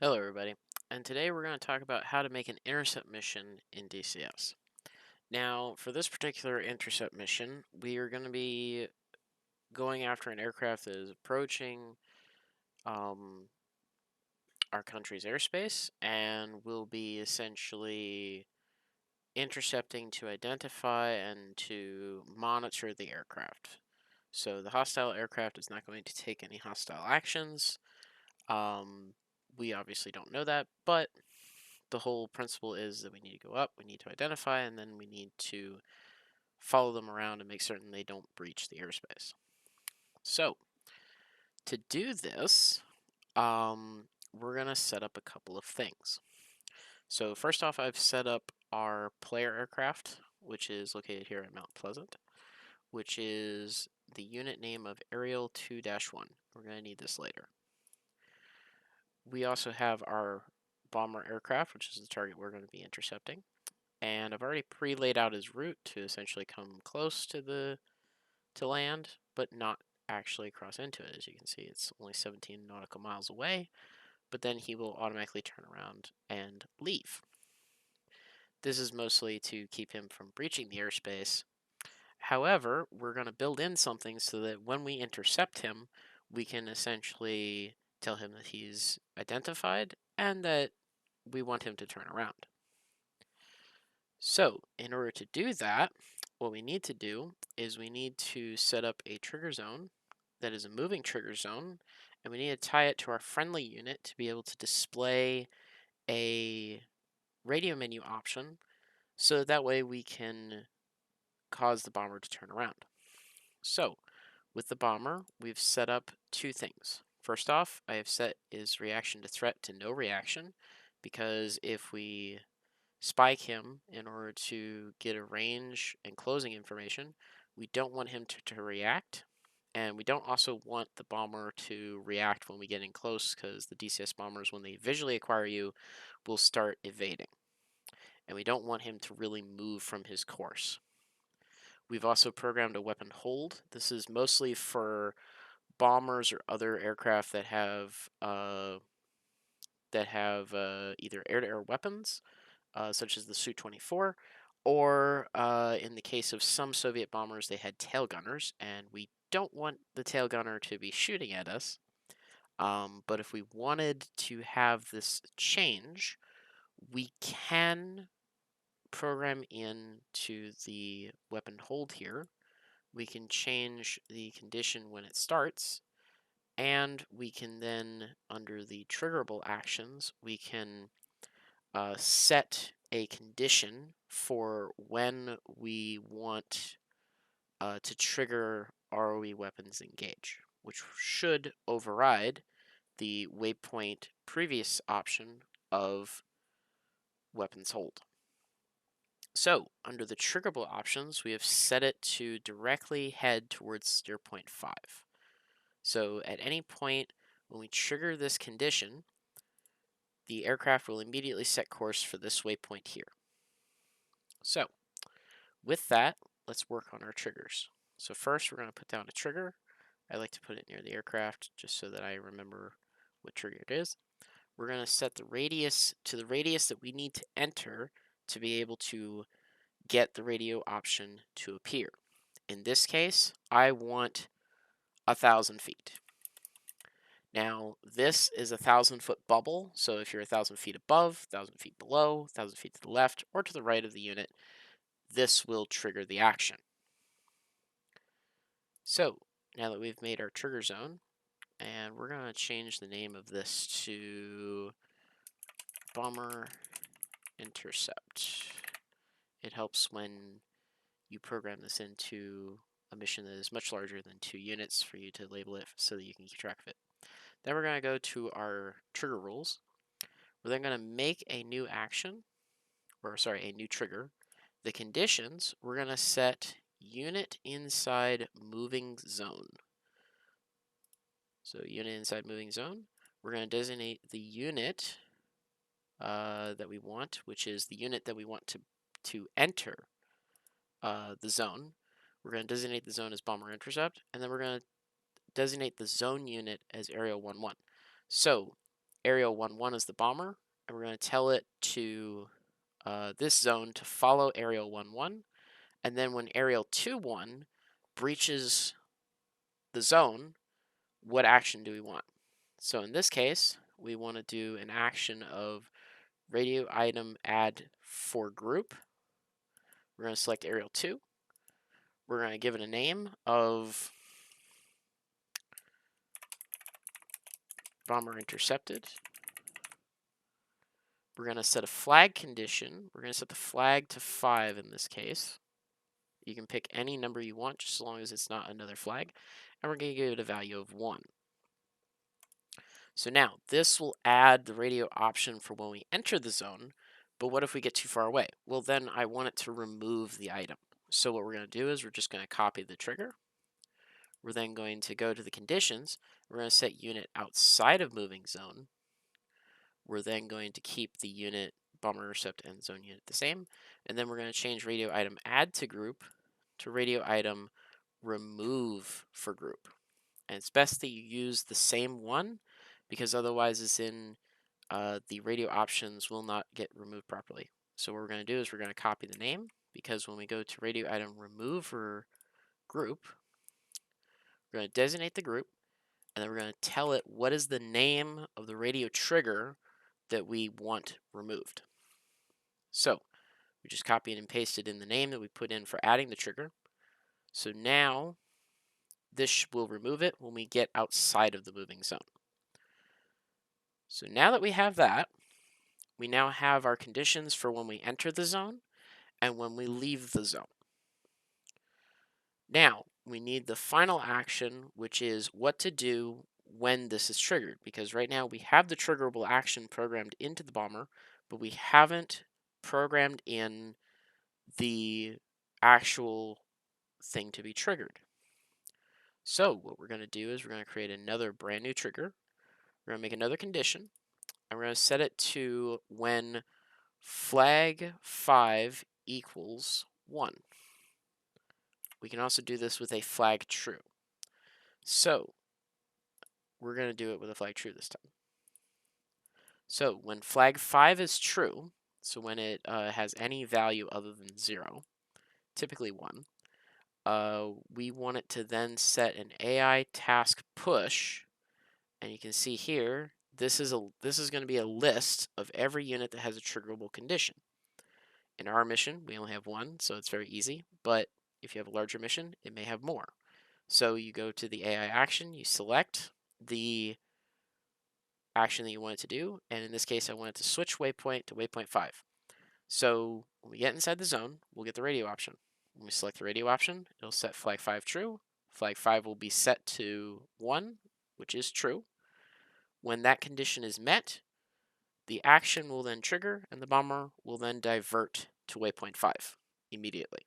Hello everybody, and today we're going to talk about how to make an intercept mission in DCS. Now, for this particular intercept mission, we are going to be going after an aircraft that is approaching um, our country's airspace, and we'll be essentially intercepting to identify and to monitor the aircraft. So the hostile aircraft is not going to take any hostile actions. Um, we obviously don't know that, but the whole principle is that we need to go up, we need to identify, and then we need to follow them around and make certain they don't breach the airspace. So, to do this, we're going to set up a couple of things. So, first off, I've set up our player aircraft, which is located here at Mount Pleasant, which is the unit name of Aerial 2-1. We're going to need this later. We also have our bomber aircraft, which is the target we're going to be intercepting. And I've already pre-laid out his route to essentially come close to land, but not actually cross into it. As you can see, it's only 17 nautical miles away, but then he will automatically turn around and leave. This is mostly to keep him from breaching the airspace. However, we're going to build in something so that when we intercept him, we can essentially tell him that he's identified and that we want him to turn around. So, in order to do that, what we need to do is we need to set up a trigger zone that is a moving trigger zone, and we need to tie it to our friendly unit to be able to display a radio menu option so that way we can cause the bomber to turn around. So, with the bomber, we've set up two things. First off, I have set his reaction to threat to no reaction, because if we spike him in order to get a range and closing information, we don't want him to react, and we don't also want the bomber to react when we get in close, because the DCS bombers, when they visually acquire you, will start evading, and we don't want him to really move from his course. We've also programmed a weapon hold. This is mostly for bombers or other aircraft that have either air-to-air weapons, such as the Su-24, or in the case of some Soviet bombers, they had tail gunners, and we don't want the tail gunner to be shooting at us. But if we wanted to have this change, we can program in to the weapon hold here. We can change the condition when it starts, and we can then, under the triggerable actions, we can set a condition for when we want to trigger ROE weapons engage, which should override the waypoint previous option of weapons hold. So, under the triggerable options, we have set it to directly head towards steer point 5. So, at any point when we trigger this condition, the aircraft will immediately set course for this waypoint here. So, with that, let's work on our triggers. So first, we're going to put down a trigger. I like to put it near the aircraft just so that I remember what trigger it is. We're going to set the radius to the radius that we need to enter to be able to get the radio option to appear. In this case, I want 1,000 feet. Now, this is a 1,000-foot bubble, so if you're 1,000 feet above, 1,000 feet below, 1,000 feet to the left, or to the right of the unit, this will trigger the action. So, now that we've made our trigger zone, and we're going to change the name of this to Bomber Intercept. It helps when you program this into a mission that is much larger than 2 units for you to label it so that you can keep track of it. Then we're going to go to our trigger rules. We're then going to make a new action, or sorry, a new trigger. The conditions, we're going to set unit inside moving zone. So unit inside moving zone, we're going to designate the unit that we want, which is the unit that we want to enter the zone. We're going to designate the zone as Bomber Intercept, and then we're going to designate the zone unit as Aerial 1-1. So Aerial 1-1 is the bomber, and we're going to tell it to this zone to follow Aerial 1-1, and then when Aerial 2-1 breaches the zone, what action do we want? So in this case, we want to do an action of radio item add for group. We're going to select Aerial 2. We're going to give it a name of bomber intercepted. We're going to set a flag condition. We're going to set the flag to 5 in this case. You can pick any number you want, just as long as it's not another flag. And we're going to give it a value of 1. So now, this will add the radio option for when we enter the zone, but what if we get too far away? Well, then I want it to remove the item. So what we're going to do is we're just going to copy the trigger. We're then going to go to the conditions. We're going to set unit outside of moving zone. We're then going to keep the unit bomber intercept and zone unit the same. And then we're going to change radio item add to group to radio item remove for group. And it's best that you use the same one, because otherwise it's in the radio options will not get removed properly. So what we're going to do is we're going to copy the name, because when we go to radio item remove for group, we're going to designate the group, and then we're going to tell it what is the name of the radio trigger that we want removed. So we just copied and pasted in the name that we put in for adding the trigger. So now this will remove it when we get outside of the moving zone. So now that we have that, we now have our conditions for when we enter the zone and when we leave the zone. Now, we need the final action, which is what to do when this is triggered, because right now we have the triggerable action programmed into the bomber, but we haven't programmed in the actual thing to be triggered. So what we're going to do is we're going to create another brand new trigger. We're going to make another condition, and we're going to set it to when flag 5 equals 1. We can also do this with a flag true. So we're going to do it with a flag true this time. So when flag 5 is true, so when it has any value other than 0, typically 1, we want it to then set an AI task push, and you can see here, this is going to be a list of every unit that has a triggerable condition. In our mission, we only have 1, so it's very easy, but if you have a larger mission, it may have more. So you go to the AI action, you select the action that you want it to do, and in this case, I want it to switch waypoint to waypoint 5. So when we get inside the zone, we'll get the radio option. When we select the radio option, it'll set flag 5 true. Flag 5 will be set to 1, which is true. When that condition is met, the action will then trigger, and the bomber will then divert to waypoint 5 immediately.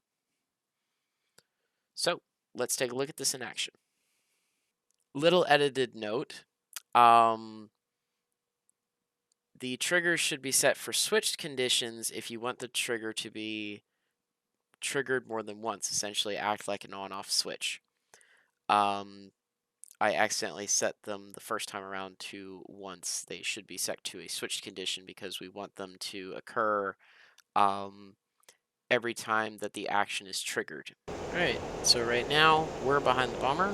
So let's take a look at this in action. Little edited note. The trigger should be set for switched conditions if you want the trigger to be triggered more than once, essentially act like an on-off switch. I accidentally set them the first time around to once. They should be set to a switched condition because we want them to occur every time that the action is triggered. Alright, so right now we're behind the bomber,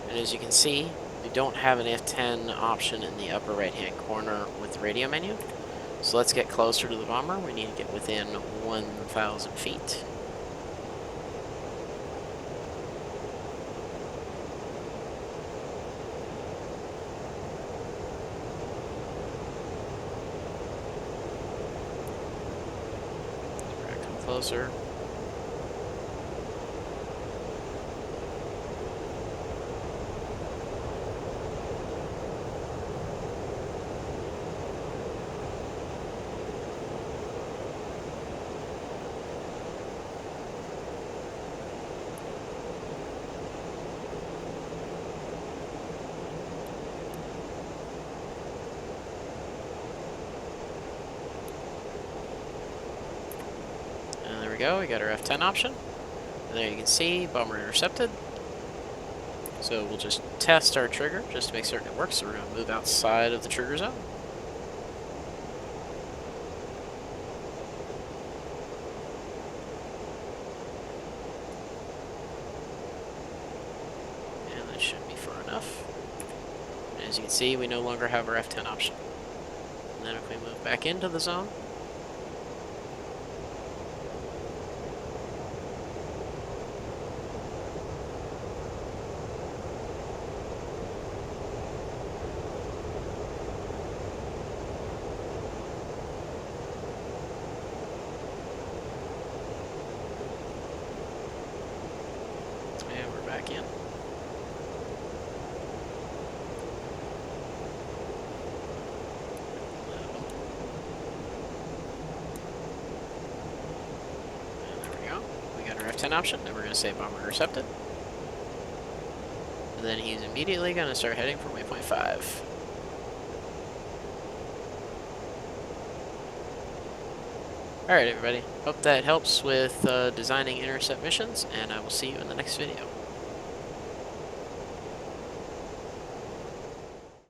and as you can see, we don't have an F10 option in the upper right hand corner with the radio menu. So let's get closer to the bomber. We need to get within 1,000 feet. We're gonna come closer. Go, we got our F10 option. And there you can see bomber intercepted. So we'll just test our trigger just to make certain it works. So we're going to move outside of the trigger zone. And that should be far enough. And as you can see, we no longer have our F10 option. And then if we move back into the zone, and we're back in. F10 option, then we're going to say bomber intercepted. And then he's immediately going to start heading for waypoint 5. Alright everybody, hope that helps with designing intercept missions, and I will see you in the next video.